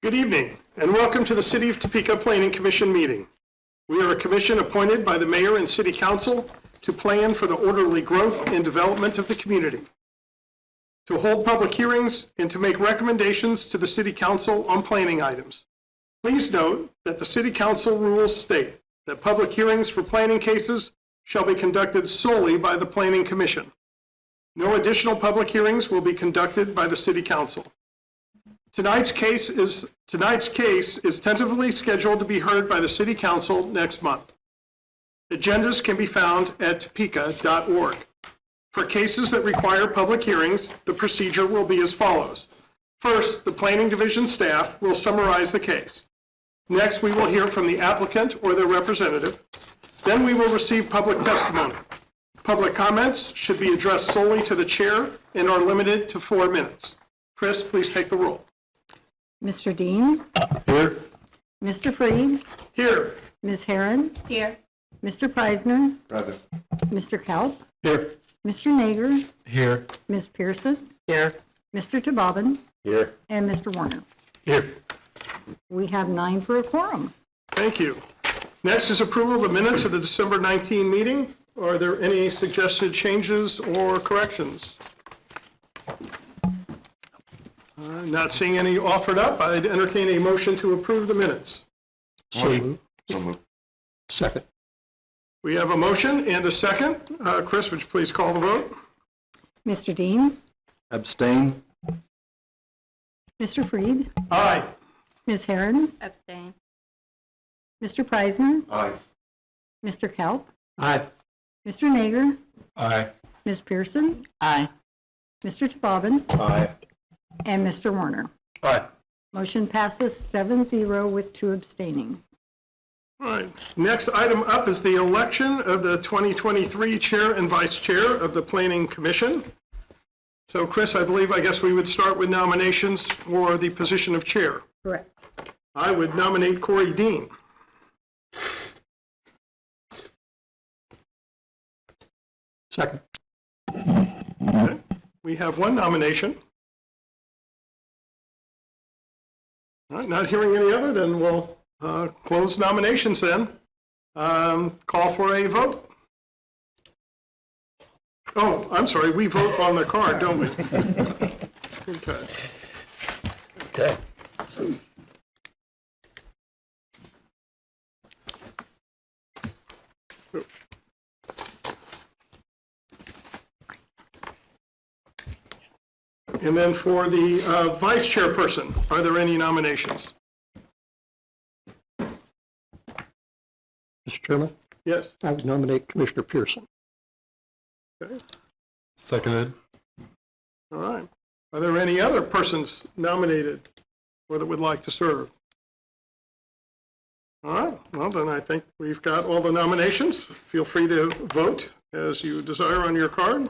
Good evening, and welcome to the City of Topeka Planning Commission meeting. We are a commission appointed by the mayor and city council to plan for the orderly growth and development of the community, to hold public hearings, and to make recommendations to the city council on planning items. Please note that the city council rules state that public hearings for planning cases shall be conducted solely by the planning commission. No additional public hearings will be conducted by the city council. Tonight's case is tentatively scheduled to be heard by the City Council next month. Agendas can be found at topeka.org. For cases that require public hearings, the procedure will be as follows. First, the Planning Division staff will summarize the case. Next, we will hear from the applicant or their representative. Then we will receive public testimony. Public comments should be addressed solely to the chair and are limited to 4 minutes. Chris, please take the roll. Mr. Dean? Here. Mr. Freed? Here. Ms. Herron? Here. Mr. Preisner? Present. Mr. Kalp? Here. Mr. Nager? Here. Ms. Pearson? Here. Mr. Tababin? Here. And Mr. Warner. Here. We have 9 for a quorum. Thank you. Next is approval of the minutes of the December 19 meeting. Are there any suggested changes or corrections? Not seeing any offered up, I'd entertain a motion to approve the minutes. So moved. Second. We have a motion and a second. Chris, would you please call the vote? Mr. Dean? Abstain. Mr. Freed? Aye. Ms. Herron? Abstain. Mr. Preisner? Aye. Mr. Kalp? Aye. Mr. Nager? Aye. Ms. Pearson? Aye. Mr. Tababin? Aye. And Mr. Warner. Aye. Motion passes 7-0 with 2 abstaining. All right. Next item up is the election of the 2023 chair and vice chair of the Planning Commission. So Chris, I guess we would start with nominations for the position of chair. Correct. I would nominate Corey Dean. Second. Okay. We have 1 nomination. All right, not hearing any other, then we'll close nominations then. Call for a vote. Oh, I'm sorry, we vote on the card, don't we? Okay. Okay. And then for the vice chairperson, are there any nominations? Mr. Chairman, Yes. I would nominate Commissioner Pearson. Okay. Seconded. All right. Are there any other persons nominated or that would like to serve? All right. Well, then I think we've got all the nominations. Feel free to vote as you desire on your card.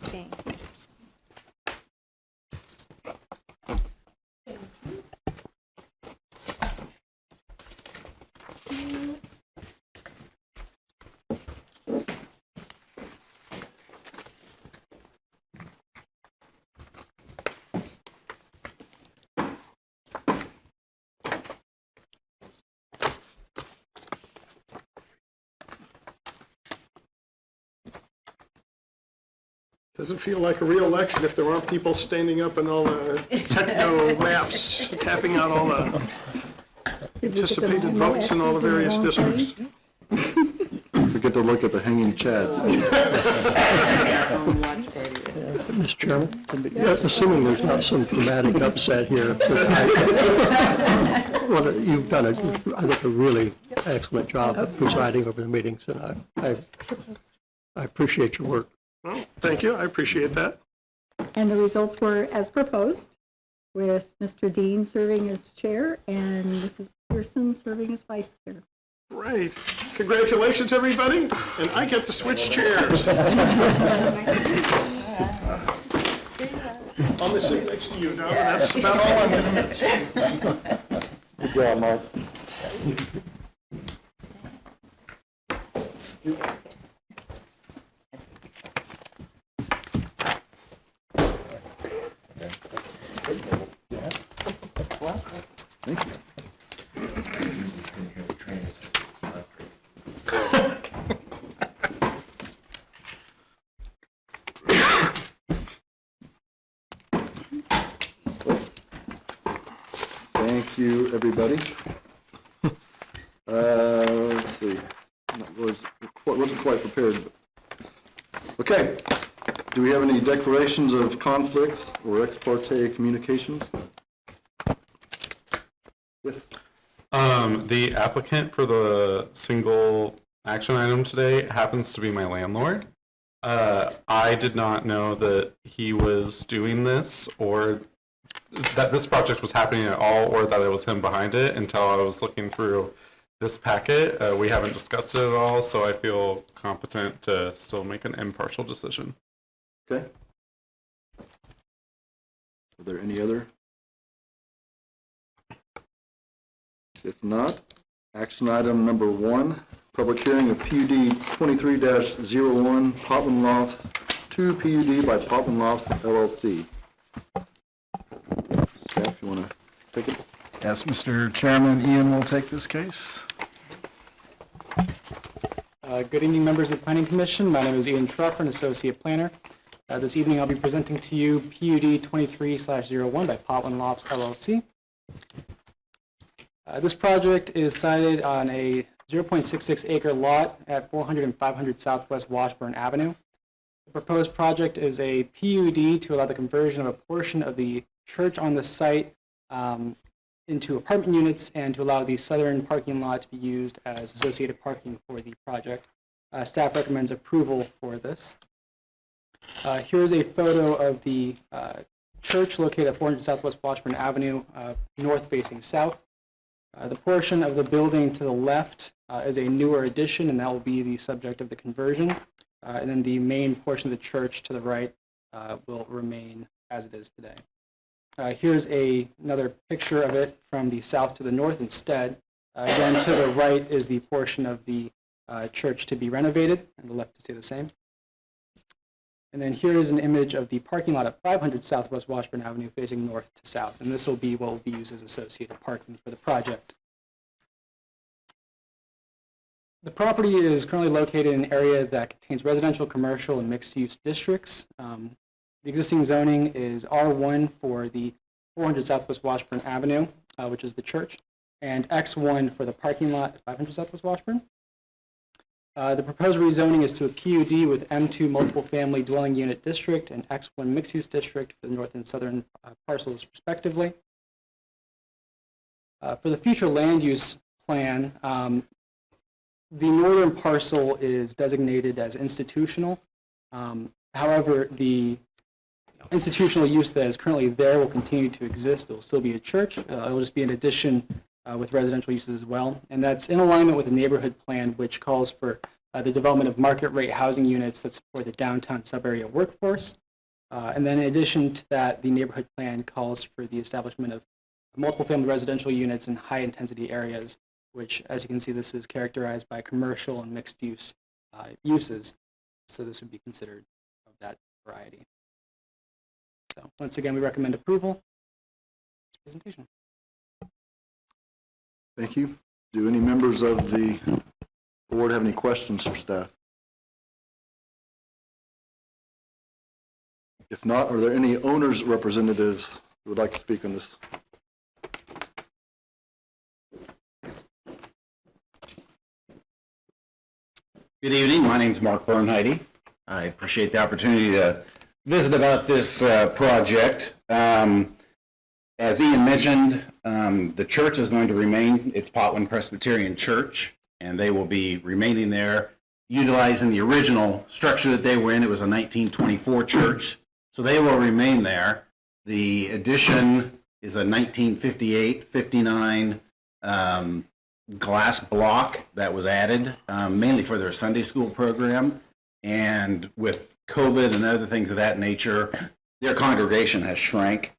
Okay. Doesn't feel like a real election if there aren't people standing up in all the techno maps, tapping out all the anticipated votes in all the various districts. Forget to look at the hanging chads. Mr. Chairman, assuming there's not some dramatic upset here, well, you've done, I think, a really excellent job of presiding over the meetings, and I appreciate your work. Well, thank you. I appreciate that. And the results were as proposed, with Mr. Dean serving as chair and Mrs. Pearson serving as vice chair. Great. Congratulations, everybody. And I get to switch chairs. I'm gonna sit next to you, Doug, and that's about all I'm gonna miss. Good job, Mark. Thank you. Thank you, everybody. Let's see. Wasn't quite prepared. Okay. Do we have any declarations of conflicts or ex parte communications? Yes. The applicant for the single action item today happens to be my landlord. I did not know that he was doing this or that this project was happening at all or that it was him behind it until I was looking through this packet. We haven't discussed it at all, so I feel competent to still make an impartial decision. Okay. Are there any other? If not, action item number 1, public hearing of PUD 23-01, Potland Lofts, 2 PUD by Potland Lofts LLC. Staff, you want to take it? Yes, Mr. Chairman, Ian will take this case. Good evening, members of the Planning Commission. My name is Ian Truff, an associate planner. This evening, I'll be presenting to you PUD 23/01 by Potland Lofts LLC. This project is sited on a 0.66 acre lot at 400 and 500 Southwest Washburn Avenue. The proposed project is a PUD to allow the conversion of a portion of the church on the site into apartment units and to allow the southern parking lot to be used as associated parking for the project. Staff recommends approval for this. Here's a photo of the church located at 400 Southwest Washburn Avenue, north facing south. The portion of the building to the left is a newer addition, and that will be the subject of the conversion. And then the main portion of the church to the right will remain as it is today. Here's another picture of it from the south to the north instead. Again, to the right is the portion of the church to be renovated, and the left to stay the same. And then here is an image of the parking lot at 500 Southwest Washburn Avenue facing north to south, and this will be what will be used as associated parking for the project. The property is currently located in an area that contains residential, commercial, and mixed-use districts. The existing zoning is R1 for the 400 Southwest Washburn Avenue, which is the church, and X1 for the parking lot at 500 Southwest Washburn. The proposed rezoning is to a PUD with M2 multiple family dwelling unit district and X1 mixed-use district for the north and southern parcels respectively. For the future land use plan, the northern parcel is designated as institutional. However, the institutional use that is currently there will continue to exist. It will still be a church. It will just be an addition with residential uses as well. And that's in alignment with the neighborhood plan, which calls for the development of market rate housing units that support the downtown sub-area workforce. And then in addition to that, the neighborhood plan calls for the establishment of multiple family residential units in high intensity areas, which, as you can see, this is characterized by commercial and mixed use uses. So this would be considered of that variety. So once again, we recommend approval. Presentation. Thank you. Do any members of the board have any questions for staff? If not, are there any owners' representatives who would like to speak on this? Good evening. My name's Mark Bernheide. I appreciate the opportunity to visit about this project. As Ian mentioned, the church is going to remain, it's Potland Presbyterian Church, and they will be remaining there, utilizing the original structure that they were in. It was a 1924 church, so they will remain there. The addition is a 1958-59 glass block that was added, mainly for their Sunday school program. And with COVID and other things of that nature, their congregation has shrank.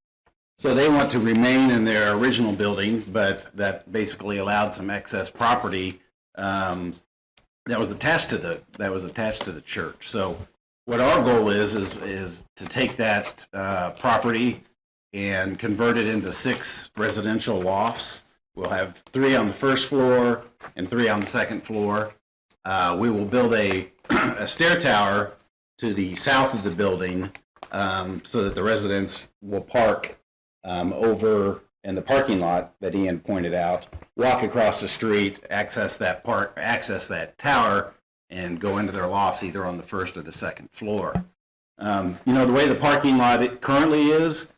So they want to remain in their original building, but that basically allowed some excess property that was attached to the church. So what our goal is to take that property and convert it into 6 residential lofts. We'll have 3 on the first floor and 3 on the second floor. We will build a stair tower to the south of the building so that the residents will park over in the parking lot that Ian pointed out, walk across the street, access that tower, and go into their lofts either on the first or the second floor. The way the parking lot currently is,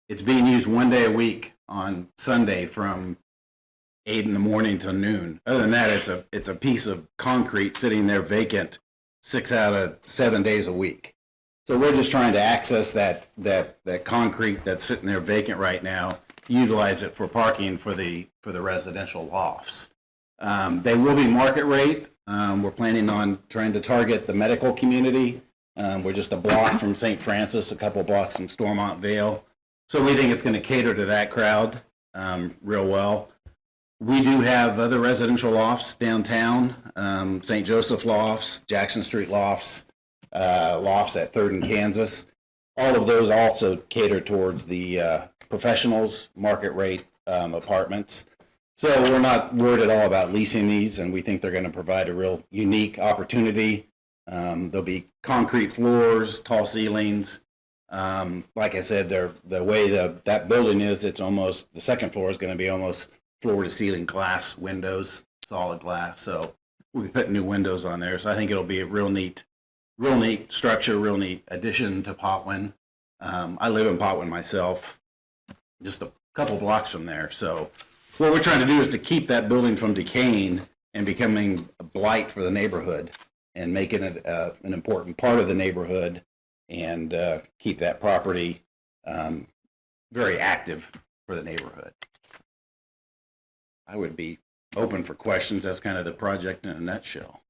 it's being used one day a week on Sunday from 8 in the morning till noon. Other than that, it's a piece of concrete sitting there vacant 6 out of 7 days a week. So we're just trying to access that concrete that's sitting there vacant right now, utilize it for parking for the residential lofts. They will be market rate. We're planning on trying to target the medical community. We're just a block from St. Francis, a couple blocks from Stormont Vale. So we think it's going to cater to that crowd real well. We do have other residential lofts downtown, St. Joseph lofts, Jackson Street lofts, lofts at 3rd and Kansas. All of those also cater towards the professionals, market rate apartments. So we're not worried at all about leasing these, and we think they're going to provide a real unique opportunity. There'll be concrete floors, tall ceilings. Like I said, the way that building is, it's almost, the second floor is going to be almost floor-to-ceiling glass windows, solid glass. So we put new windows on there. So I think it'll be a real neat structure, real neat addition to Potwin. I live in Potwin myself, just a couple blocks from there. So what we're trying to do is to keep that building from decaying and becoming a blight for the neighborhood and making it an important part of the neighborhood and keep that property very active for the neighborhood. I would be open for questions. That's kind of the project in a nutshell.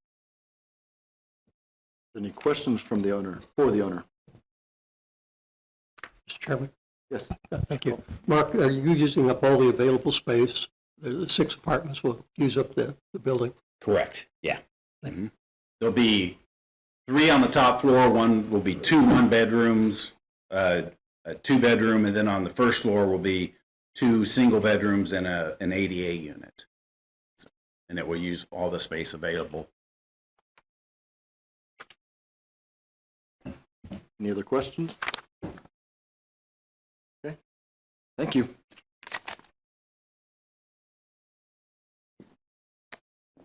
Any questions from the owner, for the owner? Mr. Chairman? Yes. Thank you. Mark, are you using up all the available space? The 6 apartments will use up the building? Correct, yeah. Mm-hmm. There'll be 3 on the top floor. One will be 2 one-bedrooms, a 2-bedroom, and then on the first floor will be 2 single bedrooms and an ADA unit. And it will use all the space available. Any other questions? Okay, thank you.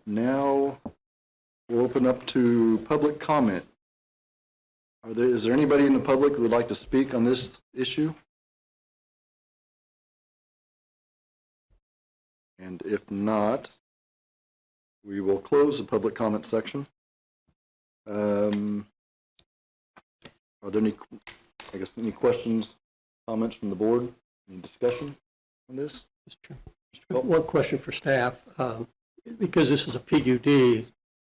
Now we'll open up to public comment. Is there anybody in the public who would like to speak on this issue? And if not, we will close the public comment section. Are there any questions, comments from the board? Any discussion on this? One question for staff. Because this is a PUD,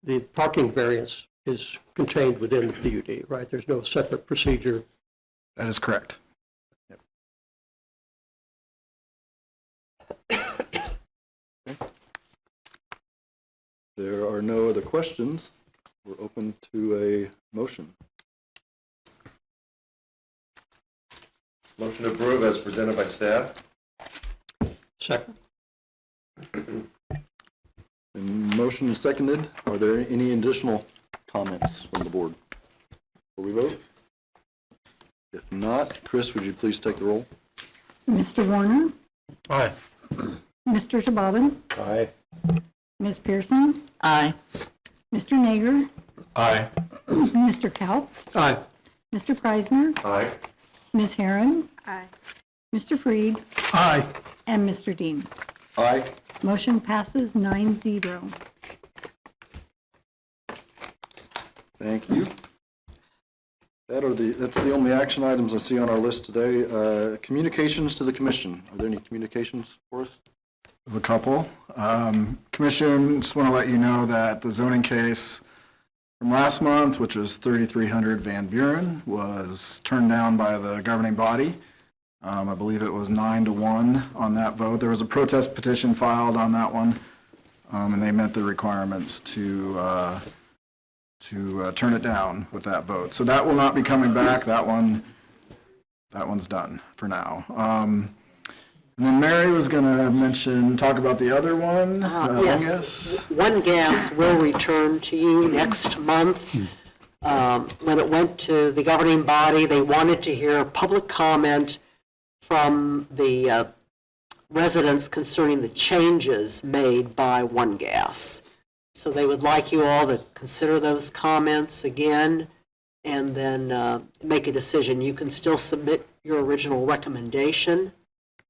the parking variance is contained within the PUD, right? There's no separate procedure. That is correct. There are no other questions. We're open to a motion. Motion to approve as presented by staff. Second. And motion is seconded. Are there any additional comments from the board before we vote? If not, Chris, would you please take the roll? Mr. Warner? Aye. Mr. Tababin? Aye. Ms. Pearson? Aye. Mr. Nager? Aye. Mr. Kalp? Aye. Mr. Preisner? Aye. Ms. Herron? Aye. Mr. Freed? Aye. And Mr. Dean. Aye. Motion passes 9-0. Thank you. That's the only action items I see on our list today. Communications to the commission. Are there any communications for us? Of a couple. Commission, just want to let you know that the zoning case from last month, which was 3,300 Van Buren, was turned down by the governing body. I believe it was 9-1 on that vote. There was a protest petition filed on that one, and they met the requirements to turn it down with that vote. So that will not be coming back. That one's done for now. And then Mary was going to talk about the other one. Yes, One Gas will return to you next month. When it went to the governing body, they wanted to hear public comment from the residents concerning the changes made by One Gas. So they would like you all to consider those comments again and then make a decision. You can still submit your original recommendation,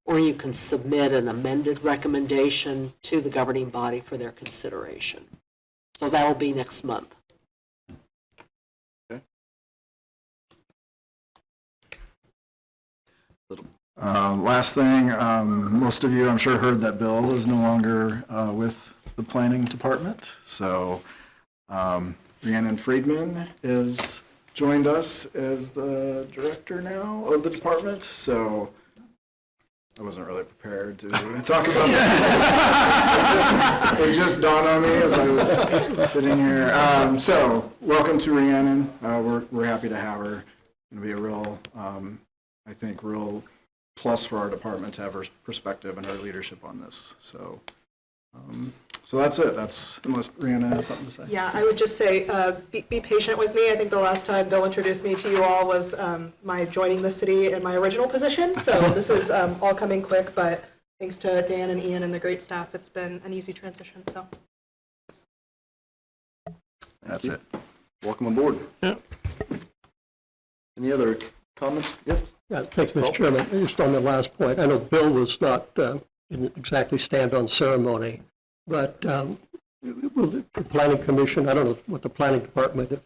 or you can submit an amended recommendation to the governing body for their consideration. So that will be next month. Last thing, most of you, I'm sure, heard that Bill is no longer with the planning department. So Rhiannon Friedman has joined us as the director now of the department. So I wasn't really prepared to talk about that. It just dawned on me as I was sitting here. So welcome to Rhiannon. We're happy to have her. It'll be a real, I think, real plus for our department to have her perspective and her leadership on this. So, so that's it. That's, unless Rhiannon has something to say. Yeah, I would just say, be patient with me. I think the last time Bill introduced me to you all was my joining the city in my original position. So this is all coming quick, but thanks to Dan and Ian and the great staff, it's been an easy transition, so. That's it. Welcome aboard. Yeah. Any other comments? Yes? Yeah, thanks, Mr. Chairman. Just on the last point, I know Bill was not, didn't exactly stand on ceremony, but will the planning commission, I don't know what the planning department,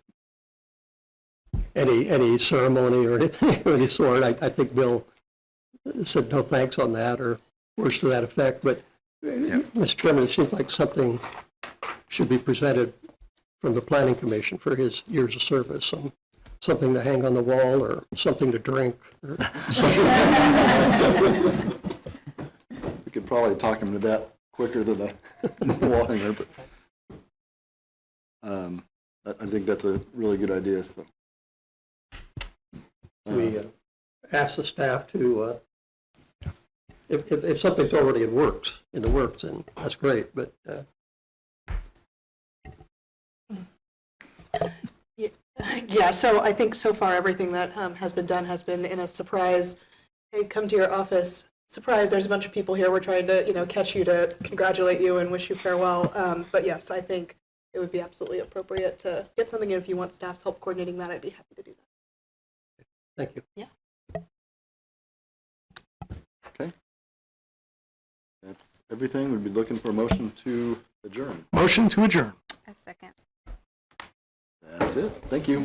any ceremony or anything of any sort, I think Bill said no thanks on that or words to that effect, but Mr. Chairman, it seems like something should be presented from the planning commission for his years of service. Something to hang on the wall or something to drink or something. We could probably talk him to that quicker than the wall hanger, but I think that's a really good idea. So. We ask the staff to, if something's already in the works, then that's great, but Yeah, so I think so far everything that has been done has been in a surprise. Hey, come to your office. Surprise, there's a bunch of people here. We're trying to, catch you to congratulate you and wish you farewell. But yes, I think it would be absolutely appropriate to get something in. If you want staff's help coordinating that, I'd be happy to do that. thank you. Yeah. Okay. That's everything. We'd be looking for a motion to adjourn. Motion to adjourn. A second. That's it. Thank you.